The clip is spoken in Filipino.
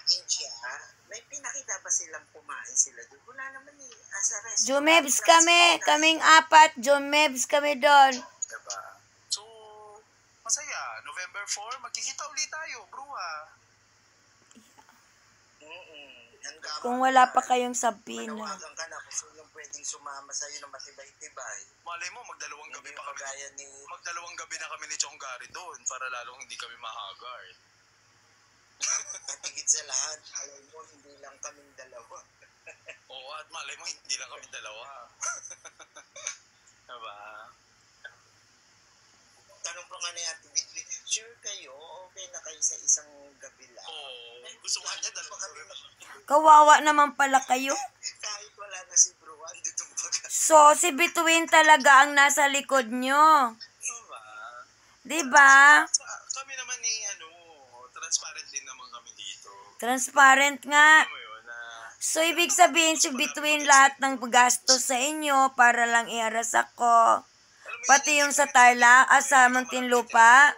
India, may pinakita ba silang kumain sila doon? Wala naman eh. Sa restaurant. Jumebs kami. Kaming apat. Jumebs kami doon. Diba? So, masaya. November 4, magkikita ulit tayo, bro Kung wala pa kayong sabina. Manawagan ka na kung sino pwedeng sumama sa'yo na matibay-tibay. Malay mo, magdalawang gabi pa kami. Magdalawang gabi na kami ni Chong Gary doon para lalong hindi kami mahagar. At higit sa lahat, alam mo, hindi lang kaming dalawa. Oo, at malay mo, hindi lang kami dalawa. Diba? Tanong pa nga na Ate Bidbid, sure kayo, okay na kayo sa isang gabi lang? Oo, gusto nga niya dalawang gabi na. Kawawa naman pala kayo. Kahit wala na si Bruan, dito pa ka. So, si Bituin talaga ang nasa likod nyo. Diba? Diba? Kami naman transparent din naman kami dito. Transparent nga. Alam mo yun, So, ibig sabihin, si Bituin lahat ng gastos sa inyo para lang iharas ako. Pati yung sa Tarlac, sa Muntinlupa.